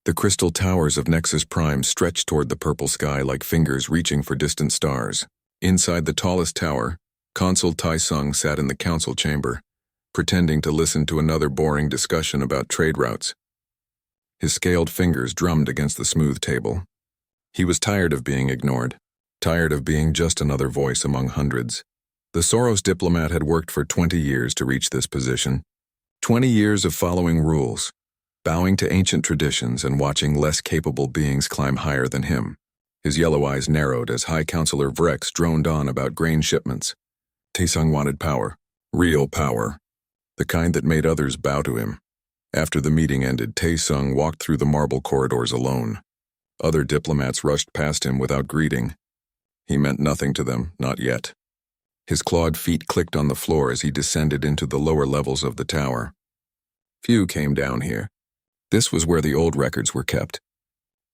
The crystal towers of Nexus Prime stretched toward the purple sky like fingers reaching for distant stars. Inside the tallest tower, Consul Tai-Sung sat in the council chamber, pretending to listen to another boring discussion about trade routes. His scaled fingers drummed against the smooth table. He was tired of being ignored, tired of being just another voice among hundreds. The Soros diplomat had worked for 20 years to reach this position. 20 years of following rules, bowing to ancient traditions and watching less capable beings climb higher than him. His yellow eyes narrowed as High Counselor Vrex droned on about grain shipments. Tai-Sung wanted power, real power, the kind that made others bow to him. After the meeting ended, Tai-Sung walked through the marble corridors alone. Other diplomats rushed past him without greeting. He meant nothing to them, not yet. His clawed feet clicked on the floor as he descended into the lower levels of the tower. Few came down here. This was where the old records were kept.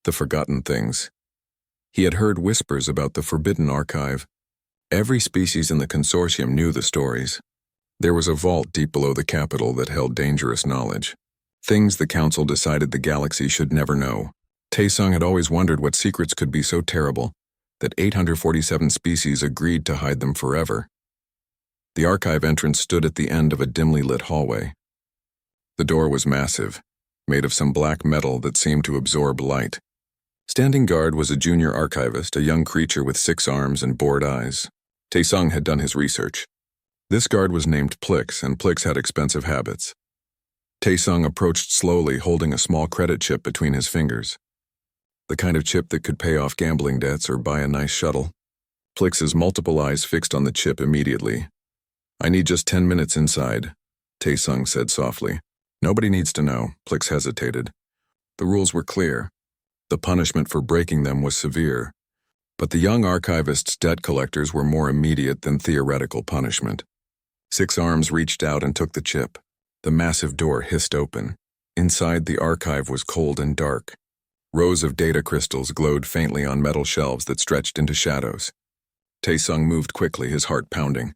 The forgotten things. He had heard whispers about the Forbidden Archive. Every species in the consortium knew the stories. There was a vault deep below the capital that held dangerous knowledge. Things the Council decided the galaxy should never know. Tai-Sung had always wondered what secrets could be so terrible that 847 species agreed to hide them forever. The archive entrance stood at the end of a dimly lit hallway. The door was massive, made of some black metal that seemed to absorb light. Standing guard was a junior archivist, a young creature with 6 arms and bored eyes. Tai-Sung had done his research. This guard was named Plix, and Plix had expensive habits. Tai-Sung approached slowly, holding a small credit chip between his fingers. The kind of chip that could pay off gambling debts or buy a nice shuttle. Plix's multiple eyes fixed on the chip immediately. "I need just 10 minutes inside," Tai-Sung said softly. "Nobody needs to know," Plix hesitated. The rules were clear. The punishment for breaking them was severe. But the young archivist's debt collectors were more immediate than theoretical punishment. 6 arms reached out and took the chip. The massive door hissed open. Inside, the archive was cold and dark. Rows of data crystals glowed faintly on metal shelves that stretched into shadows. Tai-Sung moved quickly, his heart pounding.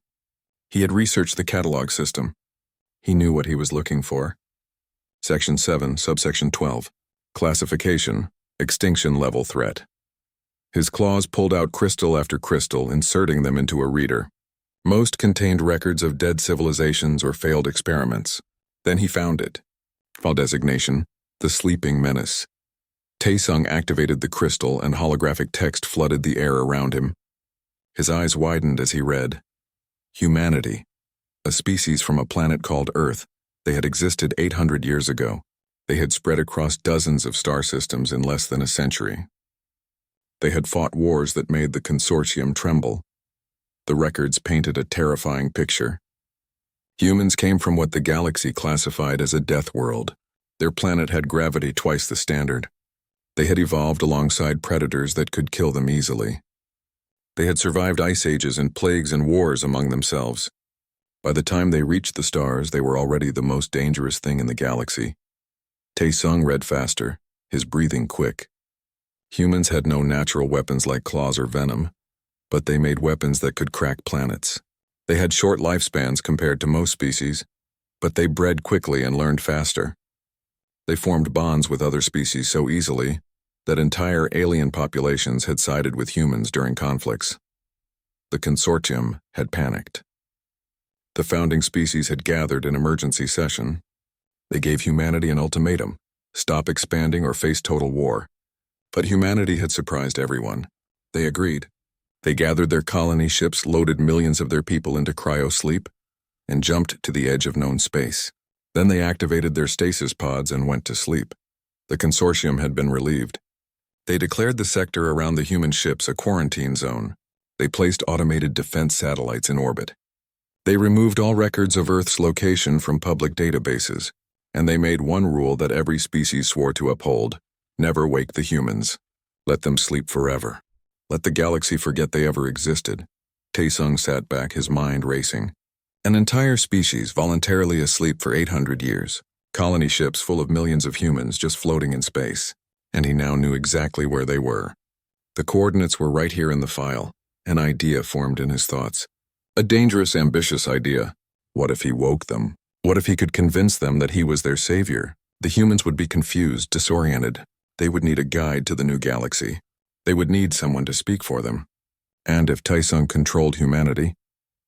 He had researched the catalog system. He knew what he was looking for. Section 7, Subsection 12. Classification, Extinction Level Threat. His claws pulled out crystal after crystal, inserting them into a reader. Most contained records of dead civilizations or failed experiments. Then he found it. File designation, the Sleeping Menace. Tai-Sung activated the crystal and holographic text flooded the air around him. His eyes widened as he read. Humanity, a species from a planet called Earth. They had existed 800 years ago. They had spread across dozens of star systems in less than a century. They had fought wars that made the consortium tremble. The records painted a terrifying picture. Humans came from what the galaxy classified as a death world. Their planet had gravity twice the standard. They had evolved alongside predators that could kill them easily. They had survived ice ages and plagues and wars among themselves. By the time they reached the stars, they were already the most dangerous thing in the galaxy. Tai-Sung read faster, his breathing quick. Humans had no natural weapons like claws or venom, but they made weapons that could crack planets. They had short lifespans compared to most species, but they bred quickly and learned faster. They formed bonds with other species so easily that entire alien populations had sided with humans during conflicts. The consortium had panicked. The founding species had gathered in emergency session. They gave humanity an ultimatum: stop expanding or face total war. But humanity had surprised everyone. They agreed. They gathered their colony ships, loaded millions of their people into cryo-sleep, and jumped to the edge of known space. Then they activated their stasis pods and went to sleep. The consortium had been relieved. They declared the sector around the human ships a quarantine zone. They placed automated defense satellites in orbit. They removed all records of Earth's location from public databases, and they made one rule that every species swore to uphold: never wake the humans. Let them sleep forever. Let the galaxy forget they ever existed. Tai-Sung sat back, his mind racing. An entire species voluntarily asleep for 800 years. Colony ships full of millions of humans just floating in space. And he now knew exactly where they were. The coordinates were right here in the file. An idea formed in his thoughts. A dangerous, ambitious idea. What if he woke them? What if he could convince them that he was their savior? The humans would be confused, disoriented. They would need a guide to the new galaxy. They would need someone to speak for them. And if Taesung controlled humanity,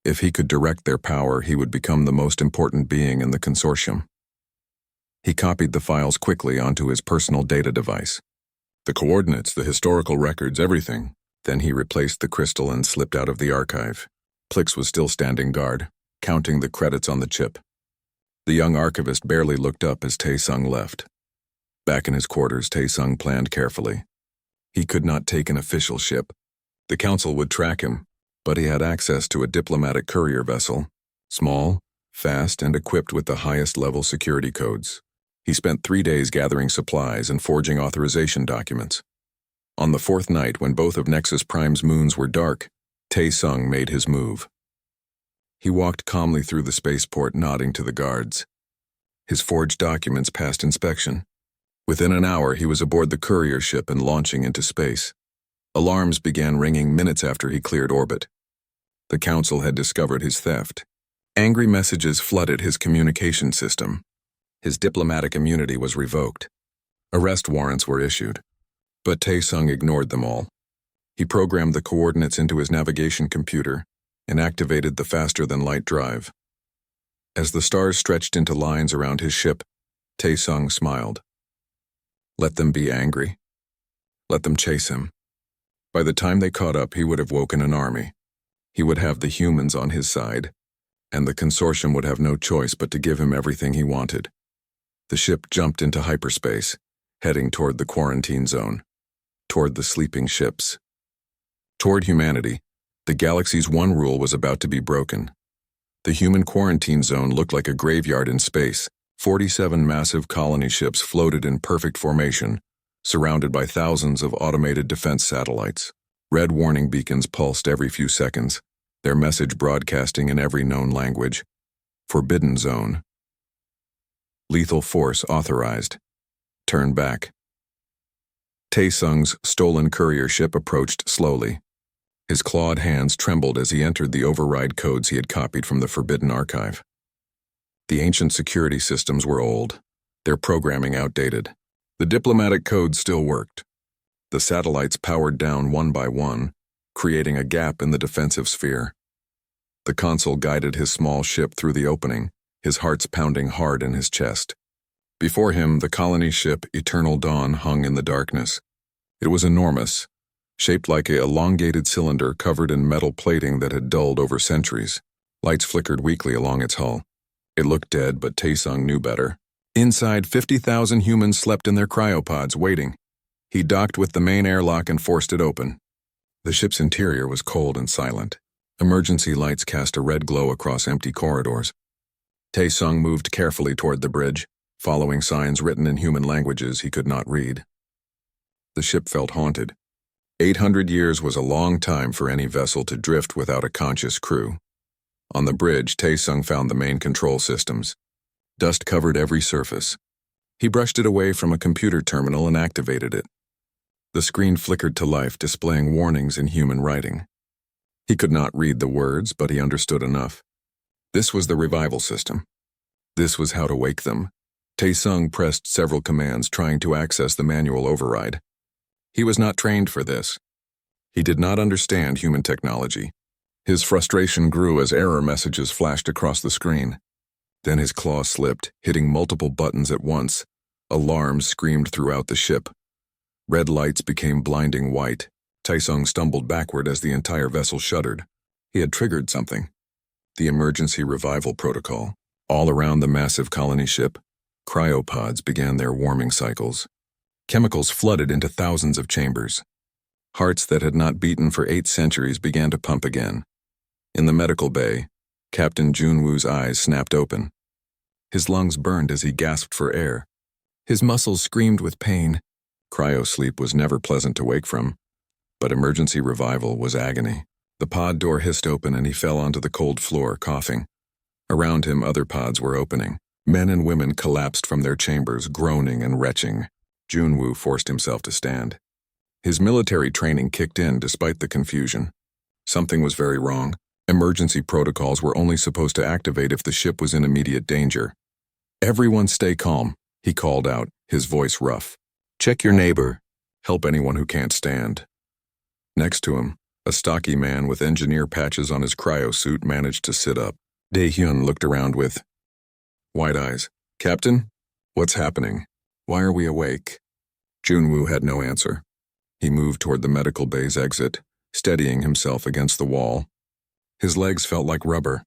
if he could direct their power, he would become the most important being in the consortium. He copied the files quickly onto his personal data device. The coordinates, the historical records, everything. Then he replaced the crystal and slipped out of the archive. Plix was still standing guard, counting the credits on the chip. The young archivist barely looked up as Taesung left. Back in his quarters, Taesung planned carefully. He could not take an official ship. The Council would track him, but he had access to a diplomatic courier vessel, small, fast, and equipped with the highest level security codes. He spent 3 days gathering supplies and forging authorization documents. On the 4th night, when both of Nexus Prime's moons were dark, Taesung made his move. He walked calmly through the spaceport, nodding to the guards. His forged documents passed inspection. Within an hour, he was aboard the courier ship and launching into space. Alarms began ringing minutes after he cleared orbit. The Council had discovered his theft. Angry messages flooded his communication system. His diplomatic immunity was revoked. Arrest warrants were issued. But Taesung ignored them all. He programmed the coordinates into his navigation computer and activated the faster-than-light drive. As the stars stretched into lines around his ship, Taesung smiled. Let them be angry. Let them chase him. By the time they caught up, he would have woken an army. He would have the humans on his side, and the consortium would have no choice but to give him everything he wanted. The ship jumped into hyperspace, heading toward the quarantine zone, toward the sleeping ships. Toward humanity, the galaxy's one rule was about to be broken. The human quarantine zone looked like a graveyard in space. 47 massive colony ships floated in perfect formation, surrounded by thousands of automated defense satellites. Red warning beacons pulsed every few seconds, their message broadcasting in every known language. Forbidden zone. Lethal force authorized. Turn back. Taesung's stolen courier ship approached slowly. His clawed hands trembled as he entered the override codes he had copied from the Forbidden Archive. The ancient security systems were old, their programming outdated. The diplomatic codes still worked. The satellites powered down one by one, creating a gap in the defensive sphere. The Consul guided his small ship through the opening, his heart's pounding hard in his chest. Before him, the colony ship Eternal Dawn hung in the darkness. It was enormous, shaped like an elongated cylinder covered in metal plating that had dulled over centuries. Lights flickered weakly along its hull. It looked dead, but Taesung knew better. Inside, 50,000 humans slept in their cryopods, waiting. He docked with the main airlock and forced it open. The ship's interior was cold and silent. Emergency lights cast a red glow across empty corridors. Taesung moved carefully toward the bridge, following signs written in human languages he could not read. The ship felt haunted. 800 years was a long time for any vessel to drift without a conscious crew. On the bridge, Taesung found the main control systems. Dust covered every surface. He brushed it away from a computer terminal and activated it. The screen flickered to life, displaying warnings in human writing. He could not read the words, but he understood enough. This was the revival system. This was how to wake them. Taesung pressed several commands, trying to access the manual override. He was not trained for this. He did not understand human technology. His frustration grew as error messages flashed across the screen. Then his claw slipped, hitting multiple buttons at once. Alarms screamed throughout the ship. Red lights became blinding white. Taesung stumbled backward as the entire vessel shuddered. He had triggered something. The emergency revival protocol. All around the massive colony ship, cryopods began their warming cycles. Chemicals flooded into thousands of chambers. Hearts that had not beaten for 8 centuries began to pump again. In the medical bay, Captain Junwoo's eyes snapped open. His lungs burned as he gasped for air. His muscles screamed with pain. Cryosleep was never pleasant to wake from, but emergency revival was agony. The pod door hissed open and he fell onto the cold floor, coughing. Around him, other pods were opening. Men and women collapsed from their chambers, groaning and retching. Junwoo forced himself to stand. His military training kicked in despite the confusion. Something was very wrong. Emergency protocols were only supposed to activate if the ship was in immediate danger. "Everyone stay calm," he called out, his voice rough. Check your neighbor. Help anyone who can't stand. Next to him, a stocky man with engineer patches on his cryosuit managed to sit up. Dae-hyun looked around with wide eyes. Captain? What's happening? Why are we awake? Junwoo had no answer. He moved toward the medical bay's exit, steadying himself against the wall. His legs felt like rubber.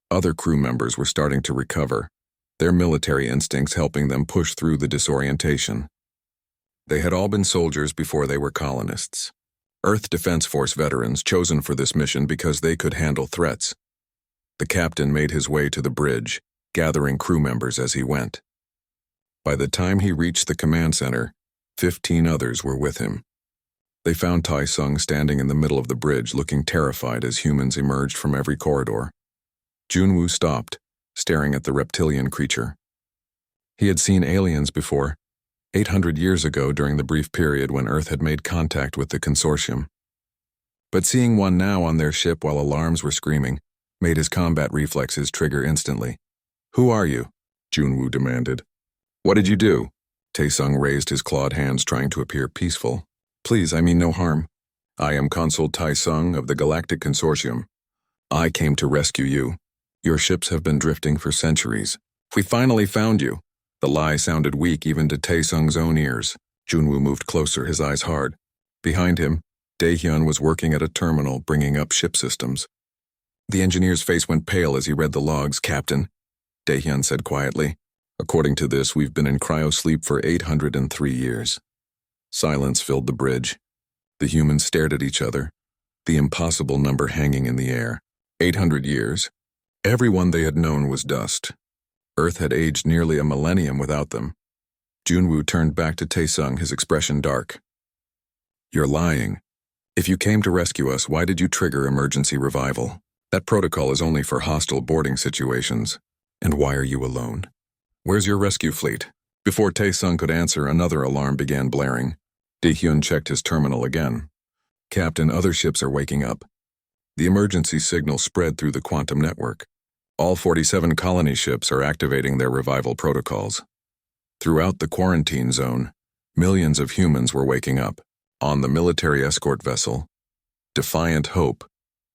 Other crew members were starting to recover, their military instincts helping them push through the disorientation. They had all been soldiers before they were colonists. Earth Defense Force veterans chosen for this mission because they could handle threats. The captain made his way to the bridge, gathering crew members as he went. By the time he reached the command center, 15 others were with him. They found Tai-sung standing in the middle of the bridge looking terrified as humans emerged from every corridor. Junwoo stopped, staring at the reptilian creature. He had seen aliens before, 800 years ago during the brief period when Earth had made contact with the consortium. But seeing one now on their ship while alarms were screaming made his combat reflexes trigger instantly. Who are you? Junwoo demanded. What did you do? Taesung raised his clawed hands trying to appear peaceful. Please, I mean no harm. I am Consul Taesung of the Galactic Consortium. I came to rescue you. Your ships have been drifting for centuries. We finally found you. The lie sounded weak even to Taesung's own ears. Junwoo moved closer, his eyes hard. Behind him, Dae-hyun was working at a terminal bringing up ship systems. The engineer's face went pale as he read the logs. Captain, Dae-hyun said quietly. According to this, we've been in cryo-sleep for 803 years. Silence filled the bridge. The humans stared at each other, the impossible number hanging in the air. 800 years. Everyone they had known was dust. Earth had aged nearly a millennium without them. Junwoo turned back to Taesung, his expression dark. You're lying. If you came to rescue us, why did you trigger emergency revival? That protocol is only for hostile boarding situations. And why are you alone? Where's your rescue fleet? Before Taesung could answer, another alarm began blaring. Dae-hyun checked his terminal again. Captain, other ships are waking up. The emergency signal spread through the quantum network. All 47 colony ships are activating their revival protocols. Throughout the quarantine zone, millions of humans were waking up. On the military escort vessel, Defiant Hope,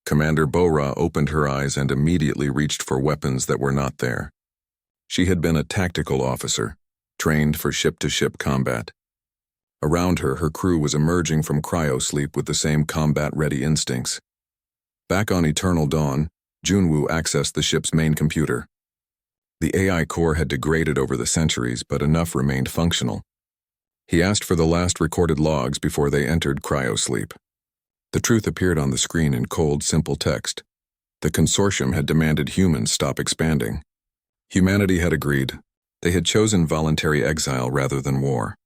Commander Bora opened her eyes and immediately reached for weapons that were not there. She had been a tactical officer, trained for ship-to-ship combat. Around her, her crew was emerging from cryo-sleep with the same combat-ready instincts. Back on Eternal Dawn, Junwoo accessed the ship's main computer. The AI core had degraded over the centuries, but enough remained functional. He asked for the last recorded logs before they entered cryo-sleep. The truth appeared on the screen in cold, simple text. The consortium had demanded humans stop expanding. Humanity had agreed. They had chosen voluntary exile rather than war.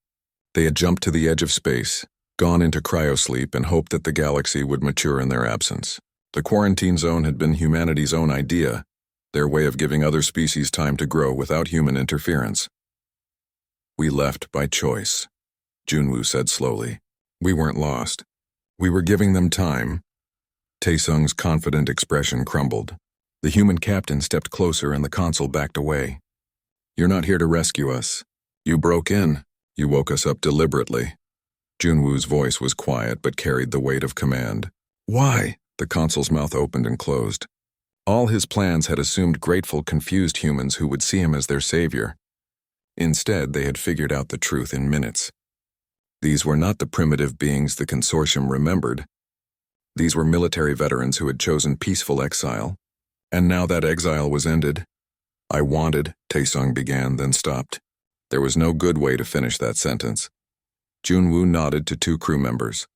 They had jumped to the edge of space, gone into cryosleep, and hoped that the galaxy would mature in their absence. The quarantine zone had been humanity's own idea, their way of giving other species time to grow without human interference. We left by choice, Junwoo said slowly. We weren't lost. We were giving them time. Taesung's confident expression crumbled. The human captain stepped closer and the consul backed away. You're not here to rescue us. You broke in. You woke us up deliberately. Junwoo's voice was quiet but carried the weight of command. Why? The consul's mouth opened and closed. All his plans had assumed grateful, confused humans who would see him as their savior. Instead, they had figured out the truth in minutes. These were not the primitive beings the consortium remembered. These were military veterans who had chosen peaceful exile. And now that exile was ended. I wanted, Taesung began, then stopped. There was no good way to finish that sentence. Junwoo nodded to two crew members.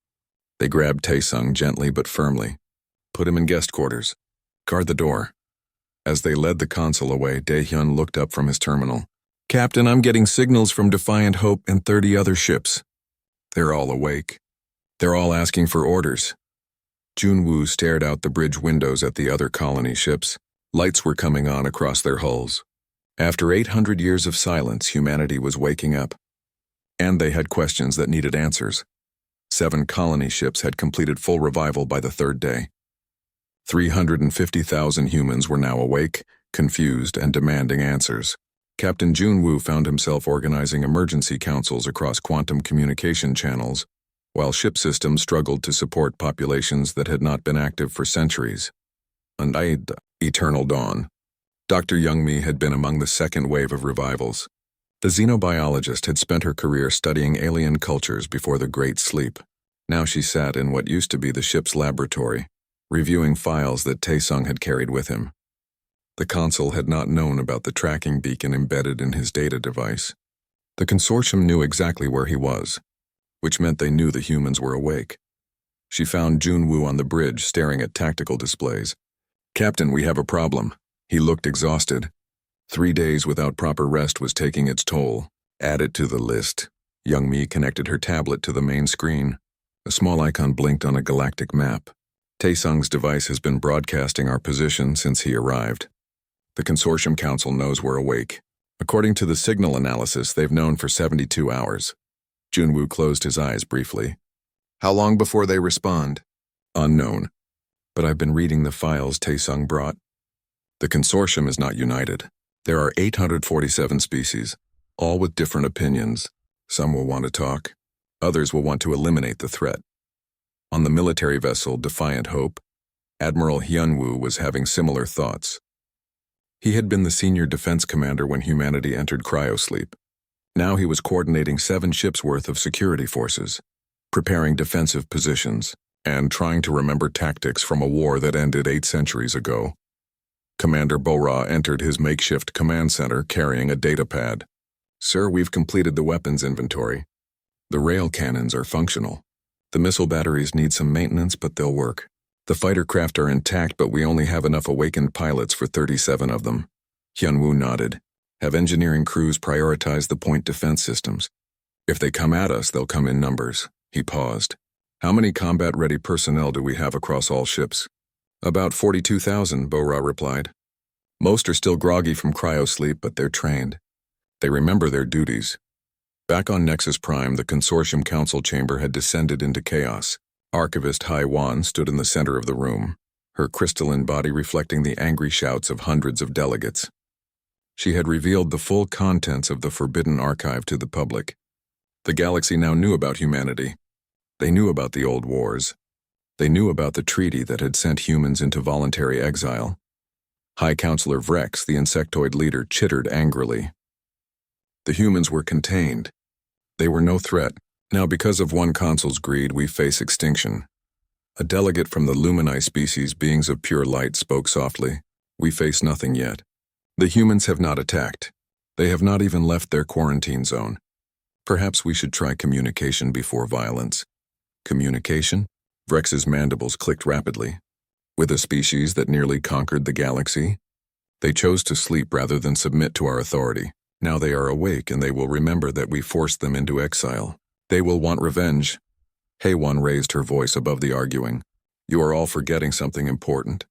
They grabbed Taesung gently but firmly. Put him in guest quarters. Guard the door. As they led the consul away, Dae-hyun looked up from his terminal. Captain, I'm getting signals from Defiant Hope and 30 other ships. They're all awake. They're all asking for orders. Junwoo stared out the bridge windows at the other colony ships. Lights were coming on across their hulls. After 800 years of silence, humanity was waking up. And they had questions that needed answers. 7 colony ships had completed full revival by the 3rd day. 350,000 humans were now awake, confused, and demanding answers. Captain Junwoo found himself organizing emergency councils across quantum communication channels, while ship systems struggled to support populations that had not been active for centuries. And Eternal Dawn. Dr. Youngmi had been among the second wave of revivals. The xenobiologist had spent her career studying alien cultures before the Great Sleep. Now she sat in what used to be the ship's laboratory, reviewing files that Taesung had carried with him. The Consul had not known about the tracking beacon embedded in his data device. The consortium knew exactly where he was, which meant they knew the humans were awake. She found Junwoo on the bridge staring at tactical displays. "Captain, we have a problem." He looked exhausted. 3 days without proper rest was taking its toll. "Add it to the list." Youngmi connected her tablet to the main screen. A small icon blinked on a galactic map. Taesung's device has been broadcasting our position since he arrived. The Consortium Council knows we're awake. According to the signal analysis, they've known for 72 hours. Junwoo closed his eyes briefly. "How long before they respond?" "Unknown. But I've been reading the files Taesung brought. The Consortium is not united. There are 847 species, all with different opinions. Some will want to talk. Others will want to eliminate the threat. On the military vessel Defiant Hope, Admiral Hyunwoo was having similar thoughts. He had been the senior defense commander when humanity entered cryosleep. Now he was coordinating 7 ships' worth of security forces, preparing defensive positions, and trying to remember tactics from a war that ended 8 centuries ago. Commander Bo-Ra entered his makeshift command center carrying a data pad. "Sir, we've completed the weapons inventory. The rail cannons are functional. The missile batteries need some maintenance, but they'll work. The fighter craft are intact, but we only have enough awakened pilots for 37 of them." Hyunwoo nodded. "Have engineering crews prioritize the point defense systems. If they come at us, they'll come in numbers." He paused. "How many combat-ready personnel do we have across all ships?" "About 42,000, Bo-Ra replied. "Most are still groggy from cryosleep, but they're trained. They remember their duties." Back on Nexus Prime, the Consortium Council chamber had descended into chaos. Archivist Hai Wan stood in the center of the room, her crystalline body reflecting the angry shouts of hundreds of delegates. She had revealed the full contents of the Forbidden Archive to the public. The galaxy now knew about humanity. They knew about the old wars. They knew about the treaty that had sent humans into voluntary exile. High Counselor Vrex, the insectoid leader, chittered angrily. The humans were contained. They were no threat. Now, because of one consul's greed, we face extinction. A delegate from the Lumini species, beings of pure light, spoke softly. "We face nothing yet. The humans have not attacked. They have not even left their quarantine zone. Perhaps we should try communication before violence." "Communication?" Vrex's mandibles clicked rapidly. "With a species that nearly conquered the galaxy? They chose to sleep rather than submit to our authority. Now they are awake, and they will remember that we forced them into exile. They will want revenge." Haewon raised her voice above the arguing. "You are all forgetting something important.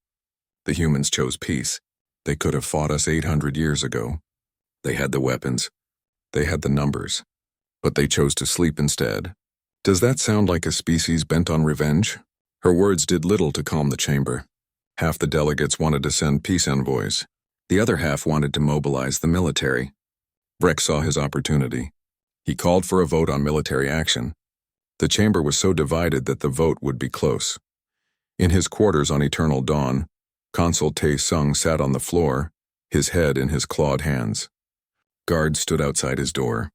The humans chose peace. They could have fought us 800 years ago. They had the weapons. They had the numbers. But they chose to sleep instead. Does that sound like a species bent on revenge?" Her words did little to calm the chamber. Half the delegates wanted to send peace envoys. The other half wanted to mobilize the military. Vrex saw his opportunity. He called for a vote on military action. The chamber was so divided that the vote would be close. In his quarters on Eternal Dawn, Consul Taesung sat on the floor, his head in his clawed hands. Guards stood outside his door.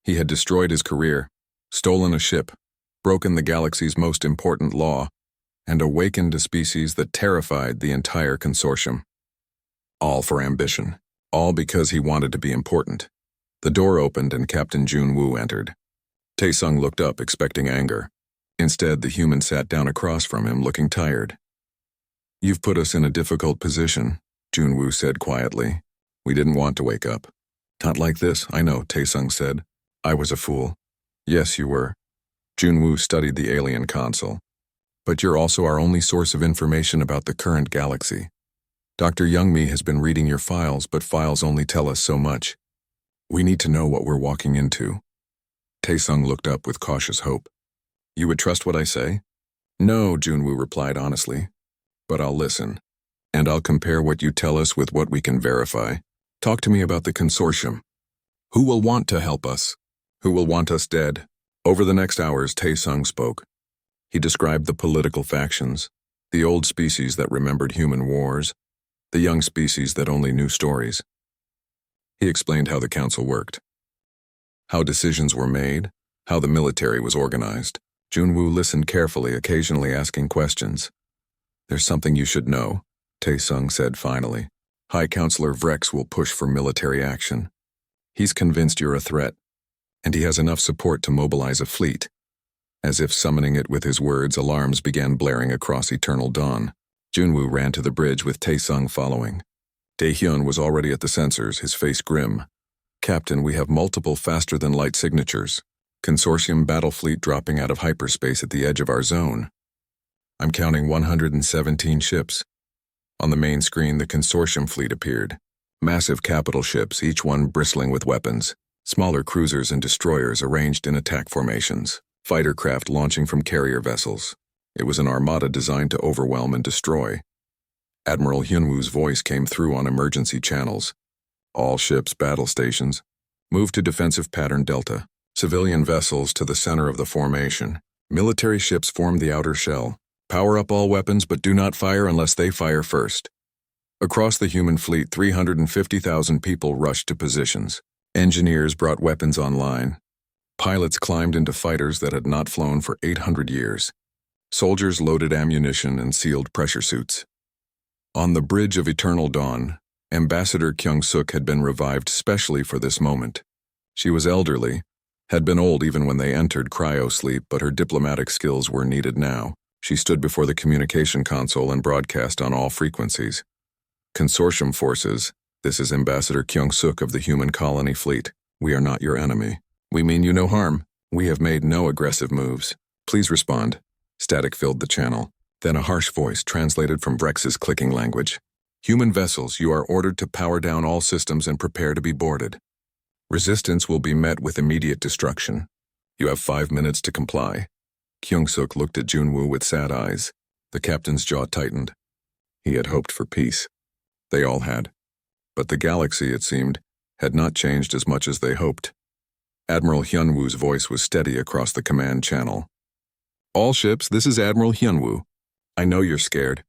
He had destroyed his career, stolen a ship, broken the galaxy's most important law, and awakened a species that terrified the entire consortium. All for ambition. All because he wanted to be important. The door opened and Captain Junwoo entered. Taesung looked up, expecting anger. Instead, the human sat down across from him, looking tired. "You've put us in a difficult position," Junwoo said quietly. "We didn't want to wake up." "Not like this, I know," Taesung said. "I was a fool." "Yes, you were." Junwoo studied the alien consul. "But you're also our only source of information about the current galaxy. Dr. Youngmi has been reading your files, but files only tell us so much. We need to know what we're walking into." Taesung looked up with cautious hope. "You would trust what I say?" "No," Junwoo replied honestly. "But I'll listen. And I'll compare what you tell us with what we can verify." Talk to me about the consortium. Who will want to help us? Who will want us dead? Over the next hours, Tae-sung spoke. He described the political factions, the old species that remembered human wars, the young species that only knew stories. He explained how the council worked, how decisions were made, how the military was organized. Junwoo listened carefully, occasionally asking questions. There's something you should know, Tae-sung said finally. High Counselor Vrex will push for military action. He's convinced you're a threat, and he has enough support to mobilize a fleet. As if summoning it with his words, alarms began blaring across eternal dawn. Junwoo ran to the bridge with Tae-sung following. Dae-hyun was already at the sensors, his face grim. Captain, we have multiple faster-than-light signatures. Consortium battle fleet dropping out of hyperspace at the edge of our zone. I'm counting 117 ships. On the main screen, the consortium fleet appeared. Massive capital ships, each one bristling with weapons. Smaller cruisers and destroyers arranged in attack formations. Fighter craft launching from carrier vessels. It was an armada designed to overwhelm and destroy. Admiral Hyunwoo's voice came through on emergency channels. All ships, battle stations. Move to defensive pattern Delta. Civilian vessels to the center of the formation. Military ships form the outer shell. Power up all weapons, but do not fire unless they fire first. Across the human fleet, 350,000 people rushed to positions. Engineers brought weapons online. Pilots climbed into fighters that had not flown for 800 years. Soldiers loaded ammunition and sealed pressure suits. On the bridge of Eternal Dawn, Ambassador Kyung-suk had been revived specially for this moment. She was elderly, had been old even when they entered cryo-sleep, but her diplomatic skills were needed now. She stood before the communication console and broadcast on all frequencies. Consortium forces, this is Ambassador Kyung-suk of the Human Colony Fleet. We are not your enemy. We mean you no harm. We have made no aggressive moves. Please respond. Static filled the channel. Then a harsh voice translated from Vrex's clicking language. Human vessels, you are ordered to power down all systems and prepare to be boarded. Resistance will be met with immediate destruction. You have 5 minutes to comply. Kyung-suk looked at Junwoo with sad eyes. The captain's jaw tightened. He had hoped for peace. They all had. But the galaxy, it seemed, had not changed as much as they hoped. Admiral Hyunwoo's voice was steady across the command channel. All ships, this is Admiral Hyunwoo. I know you're scared.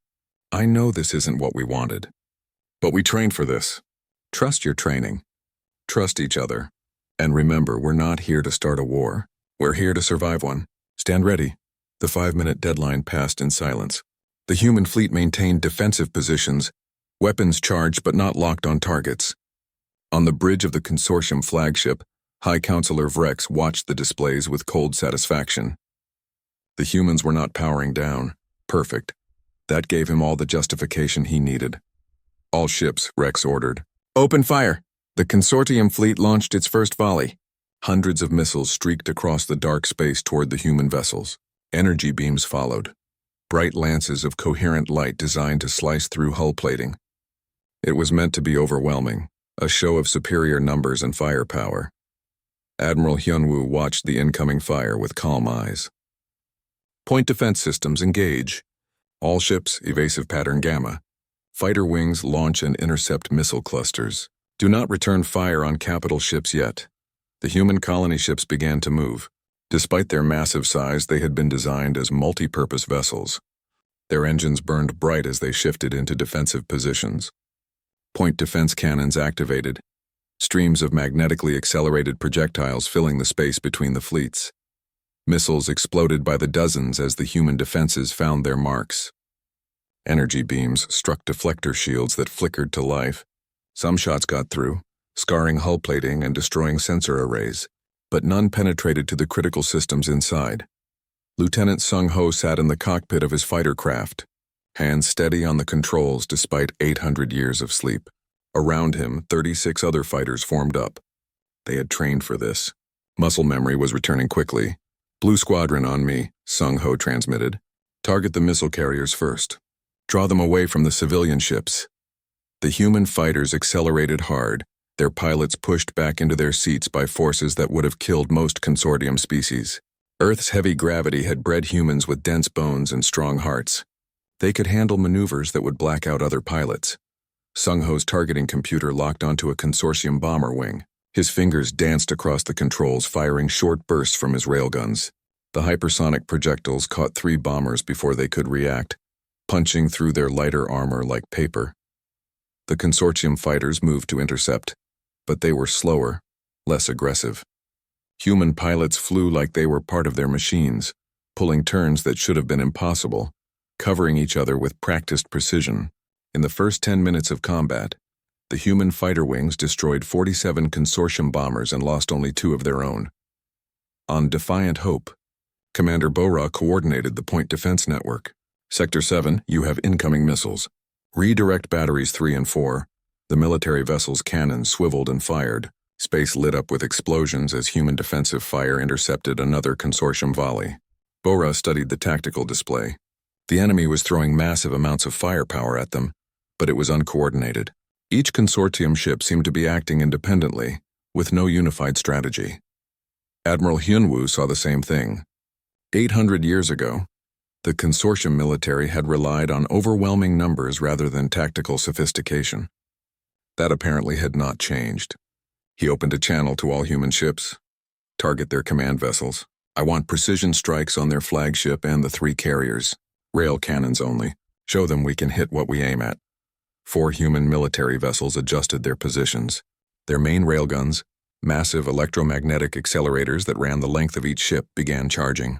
I know this isn't what we wanted. But we trained for this. Trust your training. Trust each other. And remember, we're not here to start a war. We're here to survive one. Stand ready. The 5-minute deadline passed in silence. The human fleet maintained defensive positions, weapons charged but not locked on targets. On the bridge of the consortium flagship, High Counselor Vrex watched the displays with cold satisfaction. The humans were not powering down. Perfect. That gave him all the justification he needed. All ships, Rex ordered. Open fire! The consortium fleet launched its first volley. Hundreds of missiles streaked across the dark space toward the human vessels. Energy beams followed. Bright lances of coherent light designed to slice through hull plating. It was meant to be overwhelming, a show of superior numbers and firepower. Admiral Hyunwoo watched the incoming fire with calm eyes. Point defense systems engage. All ships, evasive pattern Gamma. Fighter wings launch and intercept missile clusters. Do not return fire on capital ships yet. The human colony ships began to move. Despite their massive size, they had been designed as multi-purpose vessels. Their engines burned bright as they shifted into defensive positions. Point defense cannons activated. Streams of magnetically accelerated projectiles filling the space between the fleets. Missiles exploded by the dozens as the human defenses found their marks. Energy beams struck deflector shields that flickered to life. Some shots got through, scarring hull plating and destroying sensor arrays, but none penetrated to the critical systems inside. Lieutenant Sung-ho sat in the cockpit of his fighter craft, hands steady on the controls despite 800 years of sleep. Around him, 36 other fighters formed up. They had trained for this. Muscle memory was returning quickly. Blue Squadron on me, Sung-ho transmitted. Target the missile carriers first. Draw them away from the civilian ships. The human fighters accelerated hard, their pilots pushed back into their seats by forces that would have killed most consortium species. Earth's heavy gravity had bred humans with dense bones and strong hearts. They could handle maneuvers that would black out other pilots. Sung-Ho's targeting computer locked onto a consortium bomber wing. His fingers danced across the controls, firing short bursts from his railguns. The hypersonic projectiles caught 3 bombers before they could react, punching through their lighter armor like paper. The consortium fighters moved to intercept, but they were slower, less aggressive. Human pilots flew like they were part of their machines, pulling turns that should have been impossible, covering each other with practiced precision. In the first 10 minutes of combat, the human fighter wings destroyed 47 consortium bombers and lost only 2 of their own. On defiant hope, Commander Bora coordinated the point defense network. Sector 7, you have incoming missiles. Redirect batteries 3 and 4. The military vessel's cannons swiveled and fired. Space lit up with explosions as human defensive fire intercepted another consortium volley. Bora studied the tactical display. The enemy was throwing massive amounts of firepower at them, but it was uncoordinated. Each consortium ship seemed to be acting independently, with no unified strategy. Admiral Hyunwoo saw the same thing. 800 years ago, the consortium military had relied on overwhelming numbers rather than tactical sophistication. That apparently had not changed. He opened a channel to all human ships. Target their command vessels. I want precision strikes on their flagship and the 3 carriers. Rail cannons only. Show them we can hit what we aim at. 4 human military vessels adjusted their positions. Their main railguns, massive electromagnetic accelerators that ran the length of each ship, began charging.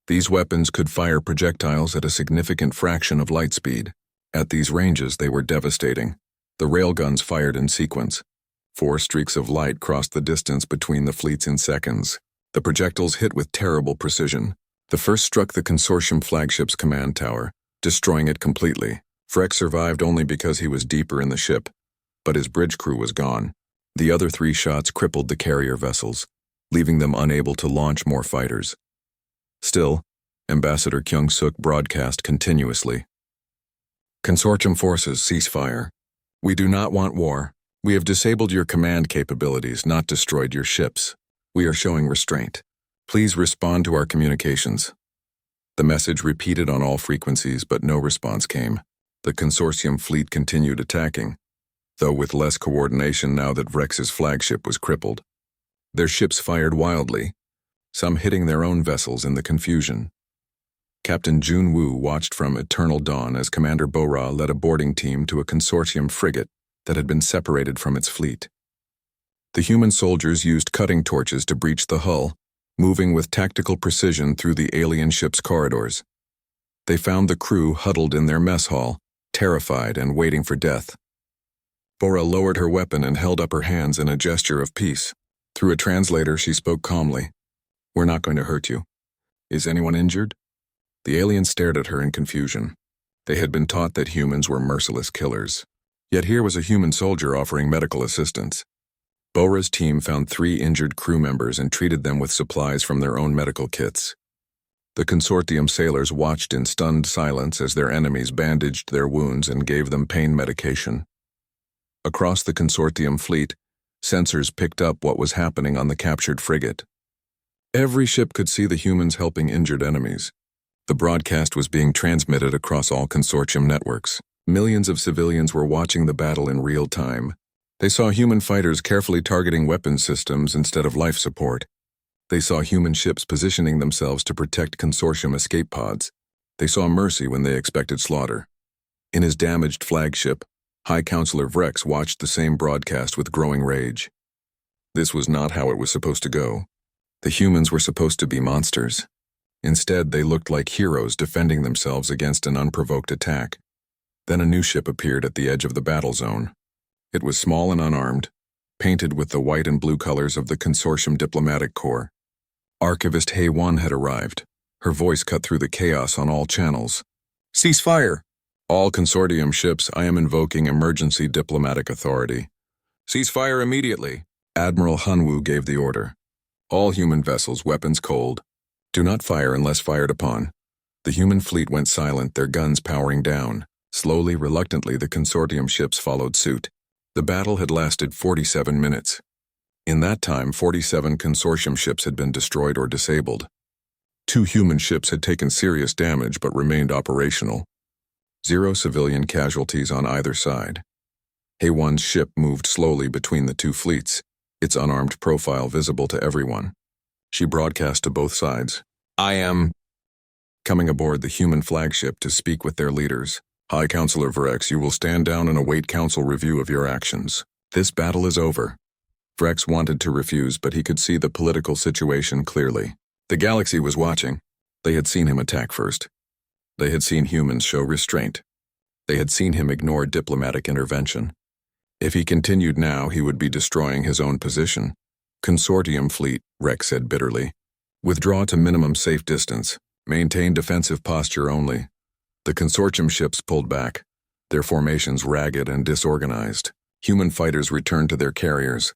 These weapons could fire projectiles at a significant fraction of light speed. At these ranges, they were devastating. The railguns fired in sequence. 4 streaks of light crossed the distance between the fleets in seconds. The projectiles hit with terrible precision. The first struck the consortium flagship's command tower, destroying it completely. Freck survived only because he was deeper in the ship, but his bridge crew was gone. The other 3 shots crippled the carrier vessels, leaving them unable to launch more fighters. Still, Ambassador Kyung-suk broadcast continuously. Consortium forces, cease fire. We do not want war. We have disabled your command capabilities, not destroyed your ships. We are showing restraint. Please respond to our communications. The message repeated on all frequencies, but no response came. The consortium fleet continued attacking, though with less coordination now that Vrex's flagship was crippled. Their ships fired wildly, some hitting their own vessels in the confusion. Captain Jun-woo watched from eternal dawn as Commander Bora led a boarding team to a consortium frigate that had been separated from its fleet. The human soldiers used cutting torches to breach the hull, moving with tactical precision through the alien ship's corridors. They found the crew huddled in their mess hall, terrified and waiting for death. Bora lowered her weapon and held up her hands in a gesture of peace. Through a translator, she spoke calmly. We're not going to hurt you. Is anyone injured? The aliens stared at her in confusion. They had been taught that humans were merciless killers. Yet here was a human soldier offering medical assistance. Bora's team found 3 injured crew members and treated them with supplies from their own medical kits. The consortium sailors watched in stunned silence as their enemies bandaged their wounds and gave them pain medication. Across the consortium fleet, sensors picked up what was happening on the captured frigate. Every ship could see the humans helping injured enemies. The broadcast was being transmitted across all consortium networks. Millions of civilians were watching the battle in real time. They saw human fighters carefully targeting weapons systems instead of life support. They saw human ships positioning themselves to protect consortium escape pods. They saw mercy when they expected slaughter. In his damaged flagship, High Counselor Vrex watched the same broadcast with growing rage. This was not how it was supposed to go. The humans were supposed to be monsters. Instead, they looked like heroes defending themselves against an unprovoked attack. Then a new ship appeared at the edge of the battle zone. It was small and unarmed, painted with the white and blue colors of the Consortium Diplomatic Corps. Archivist Hae-won had arrived. Her voice cut through the chaos on all channels. Cease fire! All consortium ships, I am invoking emergency diplomatic authority. Cease fire immediately. Admiral Hunwoo gave the order. All human vessels, weapons cold. Do not fire unless fired upon. The human fleet went silent, their guns powering down. Slowly, reluctantly, the consortium ships followed suit. The battle had lasted 47 minutes. In that time, 47 consortium ships had been destroyed or disabled. 2 human ships had taken serious damage but remained operational. 0 civilian casualties on either side. HFY's ship moved slowly between the two fleets, its unarmed profile visible to everyone. She broadcast to both sides. I am coming aboard the human flagship to speak with their leaders. High Counselor Vrex, you will stand down and await council review of your actions. This battle is over. Vrex wanted to refuse, but he could see the political situation clearly. The galaxy was watching. They had seen him attack first. They had seen humans show restraint. They had seen him ignore diplomatic intervention. If he continued now, he would be destroying his own position. Consortium fleet, Rex said bitterly. Withdraw to minimum safe distance. Maintain defensive posture only. The consortium ships pulled back, their formations ragged and disorganized. Human fighters returned to their carriers.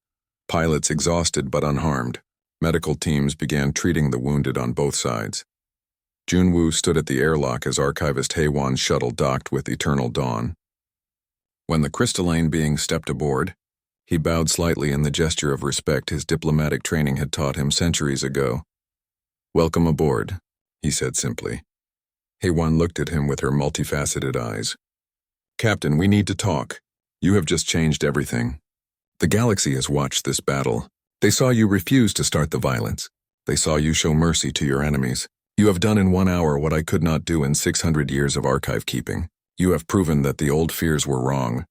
Pilots exhausted but unharmed. Medical teams began treating the wounded on both sides. Junwoo stood at the airlock as Archivist HFY's shuttle docked with Eternal Dawn. When the crystalline being stepped aboard, he bowed slightly in the gesture of respect his diplomatic training had taught him centuries ago. Welcome aboard, he said simply. HFY looked at him with her multifaceted eyes. Captain, we need to talk. You have just changed everything. The galaxy has watched this battle. They saw you refuse to start the violence. They saw you show mercy to your enemies. You have done in 1 hour what I could not do in 600 years of archive keeping. You have proven that the old fears were wrong.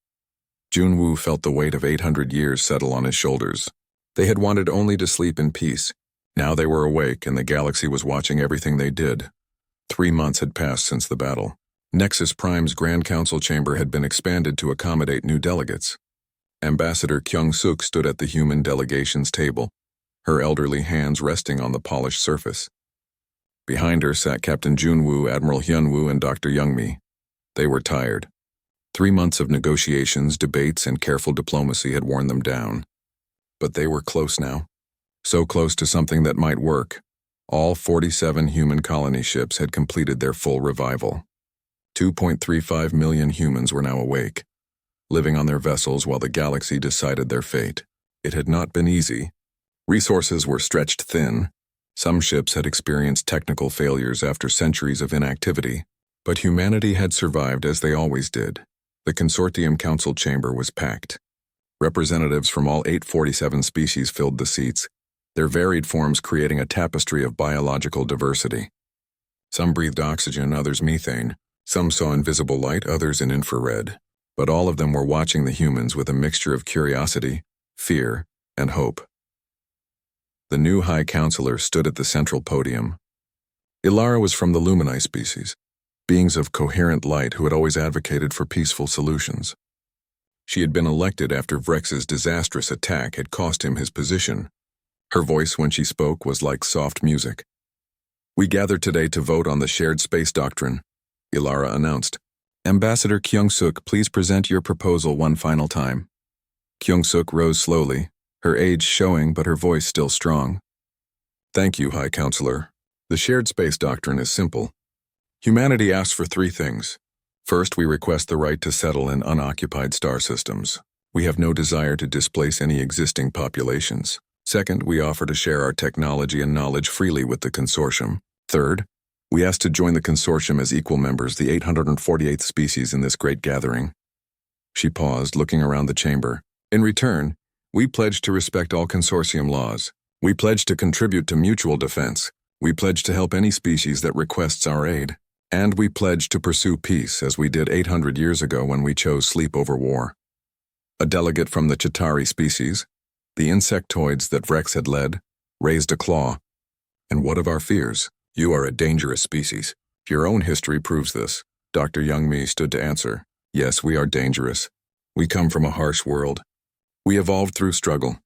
Junwoo felt the weight of 800 years settle on his shoulders. They had wanted only to sleep in peace. Now they were awake, and the galaxy was watching everything they did. 3 months had passed since the battle. Nexus Prime's Grand Council chamber had been expanded to accommodate new delegates. Ambassador Kyung-suk stood at the human delegation's table, her elderly hands resting on the polished surface. Behind her sat Captain Junwoo, Admiral Hyunwoo, and Dr. Youngmi. They were tired. 3 months of negotiations, debates, and careful diplomacy had worn them down. But they were close now. So close to something that might work. All 47 human colony ships had completed their full revival. 2.35 million humans were now awake, living on their vessels while the galaxy decided their fate. It had not been easy. Resources were stretched thin. Some ships had experienced technical failures after centuries of inactivity, but humanity had survived as they always did. The Consortium Council chamber was packed. Representatives from all 847 species filled the seats, their varied forms creating a tapestry of biological diversity. Some breathed oxygen, others methane. Some saw invisible light, others in infrared. But all of them were watching the humans with a mixture of curiosity, fear, and hope. The new High Counselor stood at the central podium. Ilara was from the Lumini species, beings of coherent light who had always advocated for peaceful solutions. She had been elected after Vrex's disastrous attack had cost him his position. Her voice when she spoke was like soft music. We gathered today to vote on the shared space doctrine, Ilara announced. Ambassador Kyung-suk, please present your proposal one final time. Kyung-suk rose slowly, her age showing but her voice still strong. Thank you, High Counselor. The shared space doctrine is simple. Humanity asks for 3 things. First, we request the right to settle in unoccupied star systems. We have no desire to displace any existing populations. Second, we offer to share our technology and knowledge freely with the consortium. Third, we ask to join the consortium as equal members, the 848th species in this great gathering. She paused, looking around the chamber. In return, we pledge to respect all consortium laws. We pledge to contribute to mutual defense. We pledge to help any species that requests our aid. And we pledge to pursue peace as we did 800 years ago when we chose sleep over war. A delegate from the Chitauri species, the insectoids that Vrex had led, raised a claw. And what of our fears? You are a dangerous species. Your own history proves this. Dr. Youngmi stood to answer. Yes, we are dangerous. We come from a harsh world. We evolved through struggle.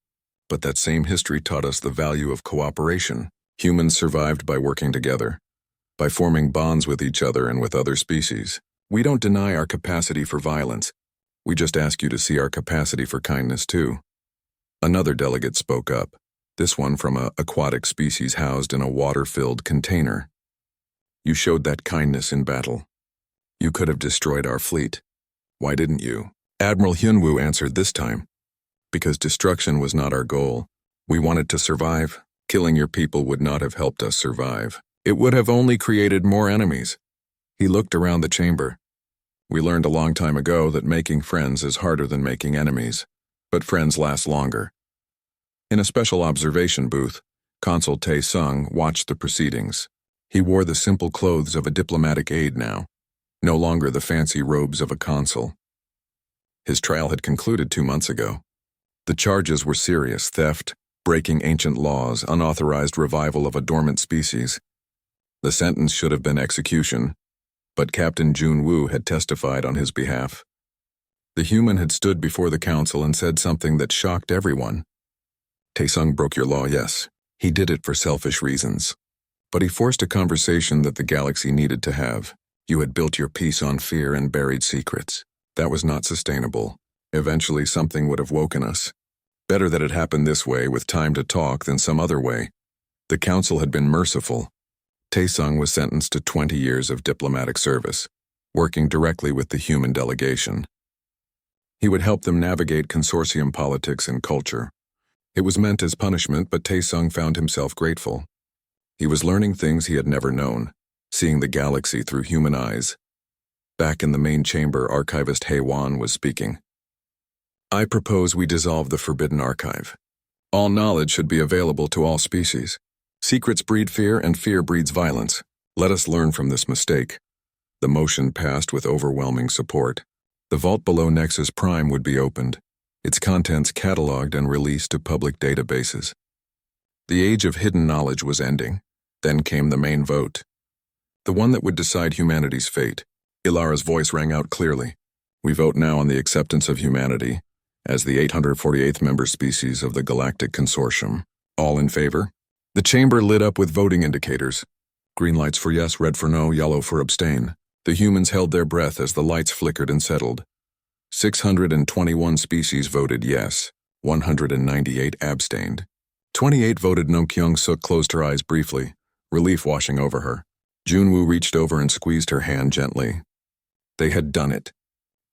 But that same history taught us the value of cooperation. Humans survived by working together, by forming bonds with each other and with other species. We don't deny our capacity for violence. We just ask you to see our capacity for kindness too. Another delegate spoke up, this one from an aquatic species housed in a water-filled container. You showed that kindness in battle. You could have destroyed our fleet. Why didn't you? Admiral Hyunwoo answered this time. Because destruction was not our goal. We wanted to survive. Killing your people would not have helped us survive. It would have only created more enemies. He looked around the chamber. We learned a long time ago that making friends is harder than making enemies, but friends last longer. In a special observation booth, Consul Tae-sung watched the proceedings. He wore the simple clothes of a diplomatic aide now, no longer the fancy robes of a consul. His trial had concluded 2 months ago. The charges were serious: theft, breaking ancient laws, unauthorized revival of a dormant species. The sentence should have been execution, but Captain Jun-woo had testified on his behalf. The human had stood before the council and said something that shocked everyone. Tae-sung broke your law, yes. He did it for selfish reasons. But he forced a conversation that the galaxy needed to have. You had built your peace on fear and buried secrets. That was not sustainable. Eventually something would have woken us. Better that it happened this way with time to talk than some other way. The council had been merciful. Tae-sung was sentenced to 20 years of diplomatic service, working directly with the human delegation. He would help them navigate consortium politics and culture. It was meant as punishment, but Tae-sung found himself grateful. He was learning things he had never known, seeing the galaxy through human eyes. Back in the main chamber, Archivist Hae-won was speaking. I propose we dissolve the Forbidden Archive. All knowledge should be available to all species. Secrets breed fear, and fear breeds violence. Let us learn from this mistake. The motion passed with overwhelming support. The vault below Nexus Prime would be opened, its contents cataloged and released to public databases. The age of hidden knowledge was ending. Then came the main vote. The one that would decide humanity's fate. Ilara's voice rang out clearly. We vote now on the acceptance of humanity as the 848th member species of the Galactic Consortium. All in favor? The chamber lit up with voting indicators. Green lights for yes, red for no, yellow for abstain. The humans held their breath as the lights flickered and settled. 621 species voted yes, 198 abstained. 28 voted no. Kyung-suk closed her eyes briefly, relief washing over her. Jun-woo reached over and squeezed her hand gently. They had done it.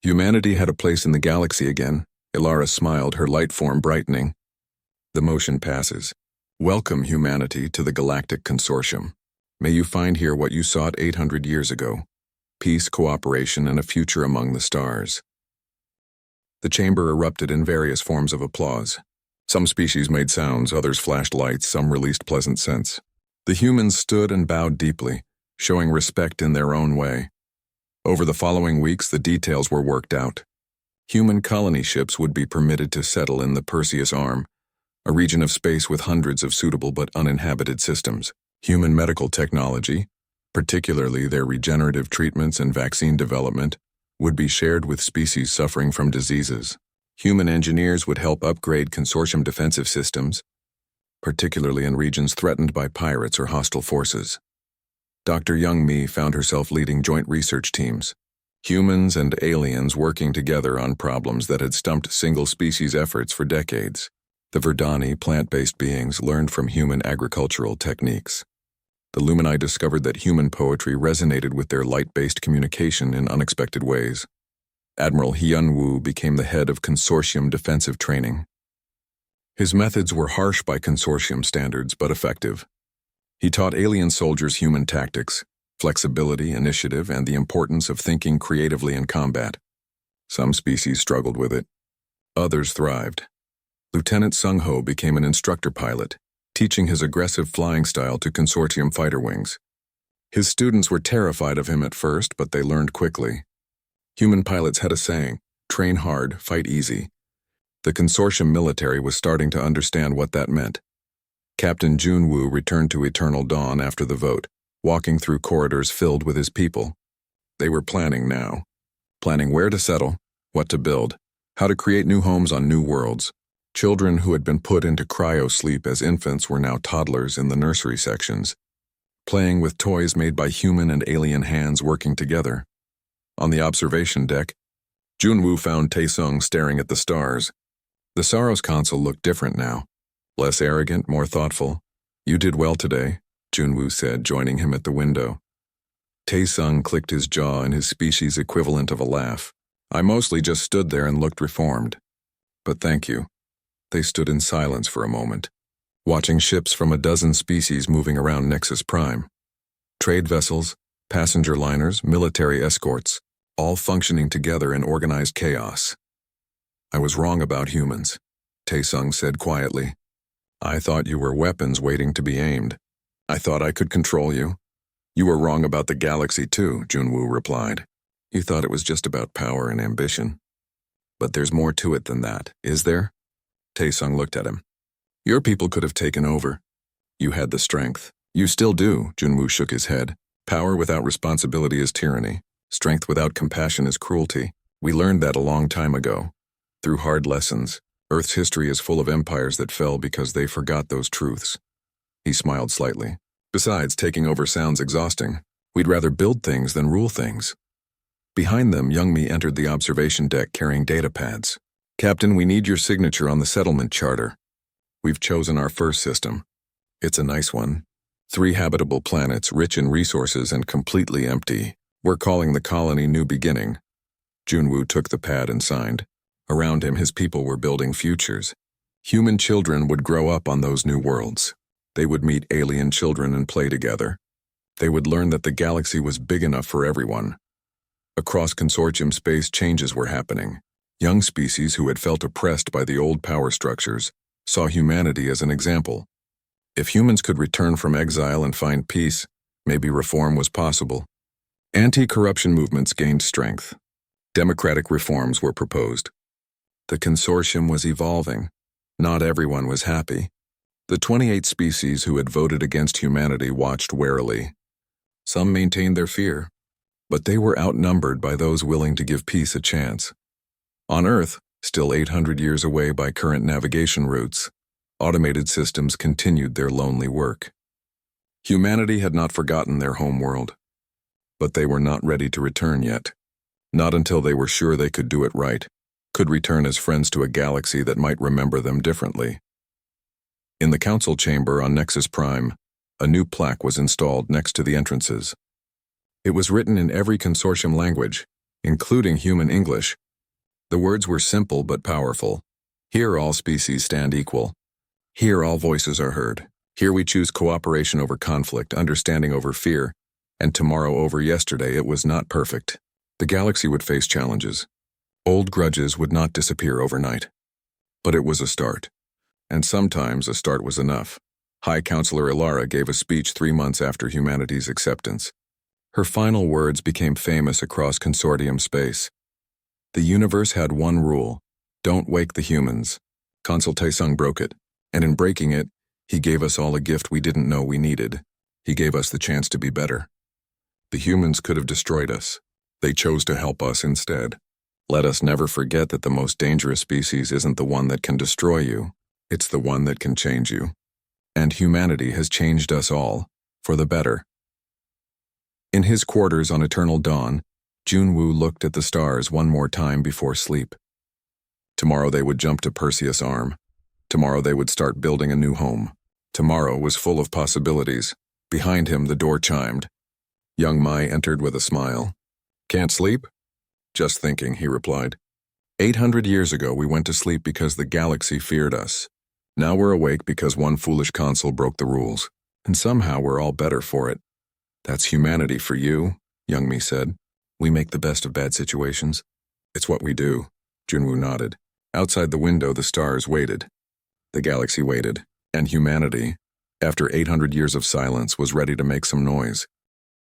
Humanity had a place in the galaxy again. Ilara smiled, her light form brightening. The motion passes. Welcome, humanity, to the Galactic Consortium. May you find here what you sought 800 years ago: peace, cooperation, and a future among the stars. The chamber erupted in various forms of applause. Some species made sounds, others flashed lights, some released pleasant scents. The humans stood and bowed deeply, showing respect in their own way. Over the following weeks, the details were worked out. Human colony ships would be permitted to settle in the Perseus Arm, a region of space with hundreds of suitable but uninhabited systems. Human medical technology, particularly their regenerative treatments and vaccine development, would be shared with species suffering from diseases. Human engineers would help upgrade consortium defensive systems, particularly in regions threatened by pirates or hostile forces. Dr. Young-mi found herself leading joint research teams, humans and aliens working together on problems that had stumped single-species efforts for decades. The Verdani, plant-based beings, learned from human agricultural techniques. The Lumini discovered that human poetry resonated with their light-based communication in unexpected ways. Admiral Hyun-woo became the head of consortium defensive training. His methods were harsh by consortium standards, but effective. He taught alien soldiers human tactics, flexibility, initiative, and the importance of thinking creatively in combat. Some species struggled with it. Others thrived. Lieutenant Sung-ho became an instructor pilot, teaching his aggressive flying style to consortium fighter wings. His students were terrified of him at first, but they learned quickly. Human pilots had a saying, train hard, fight easy. The consortium military was starting to understand what that meant. Captain Jun-woo returned to Eternal Dawn after the vote, walking through corridors filled with his people. They were planning now. Planning where to settle, what to build, how to create new homes on new worlds. Children who had been put into cryo-sleep as infants were now toddlers in the nursery sections, playing with toys made by human and alien hands working together. On the observation deck, Jun-woo found Tae-sung staring at the stars. The Saros Consul looked different now, less arrogant, more thoughtful. You did well today, Jun-woo said, joining him at the window. Tae-sung clicked his jaw in his species equivalent of a laugh. I mostly just stood there and looked reformed. But thank you. They stood in silence for a moment, watching ships from a dozen species moving around Nexus Prime. Trade vessels, passenger liners, military escorts. all functioning together in organized chaos. I was wrong about humans, Taesung said quietly. I thought you were weapons waiting to be aimed. I thought I could control you. You were wrong about the galaxy too, Junwoo replied. You thought it was just about power and ambition. But there's more to it than that, is there? Taesung looked at him. Your people could have taken over. You had the strength. You still do, Junwoo shook his head. Power without responsibility is tyranny. Strength without compassion is cruelty. We learned that a long time ago. Through hard lessons, Earth's history is full of empires that fell because they forgot those truths. He smiled slightly. Besides, taking over sounds exhausting. We'd rather build things than rule things. Behind them, Youngmi entered the observation deck carrying data pads. Captain, we need your signature on the settlement charter. We've chosen our first system. It's a nice one. 3 habitable planets, rich in resources and completely empty. We're calling the colony New Beginning. Junwoo took the pad and signed. Around him, his people were building futures. Human children would grow up on those new worlds. They would meet alien children and play together. They would learn that the galaxy was big enough for everyone. Across consortium space, changes were happening. Young species who had felt oppressed by the old power structures saw humanity as an example. If humans could return from exile and find peace, maybe reform was possible. Anti-corruption movements gained strength. Democratic reforms were proposed. The consortium was evolving. Not everyone was happy. The 28 species who had voted against humanity watched warily. Some maintained their fear, but they were outnumbered by those willing to give peace a chance. On Earth, still 800 years away by current navigation routes, automated systems continued their lonely work. Humanity had not forgotten their home world, but they were not ready to return yet. Not until they were sure they could do it right, could return as friends to a galaxy that might remember them differently. In the council chamber on Nexus Prime, a new plaque was installed next to the entrances. It was written in every consortium language, including human English. The words were simple but powerful. Here all species stand equal. Here all voices are heard. Here we choose cooperation over conflict, understanding over fear, and tomorrow over yesterday. It was not perfect. The galaxy would face challenges. Old grudges would not disappear overnight. But it was a start. And sometimes a start was enough. High Counselor Ilara gave a speech 3 months after humanity's acceptance. Her final words became famous across consortium space. The universe had one rule: don't wake the humans. Consul Taesung broke it, and in breaking it, he gave us all a gift we didn't know we needed. He gave us the chance to be better. The humans could have destroyed us. They chose to help us instead. Let us never forget that the most dangerous species isn't the one that can destroy you. It's the one that can change you. And humanity has changed us all, for the better. In his quarters on Eternal Dawn, Junwoo looked at the stars one more time before sleep. Tomorrow they would jump to Perseus' arm. Tomorrow they would start building a new home. Tomorrow was full of possibilities. Behind him the door chimed. Young Mai entered with a smile. Can't sleep? Just thinking, he replied. 800 years ago we went to sleep because the galaxy feared us. Now we're awake because one foolish consul broke the rules. And somehow we're all better for it. That's humanity for you, Youngmi said. We make the best of bad situations. It's what we do. Junwoo nodded. Outside the window the stars waited. The galaxy waited. And humanity, after 800 years of silence, was ready to make some noise.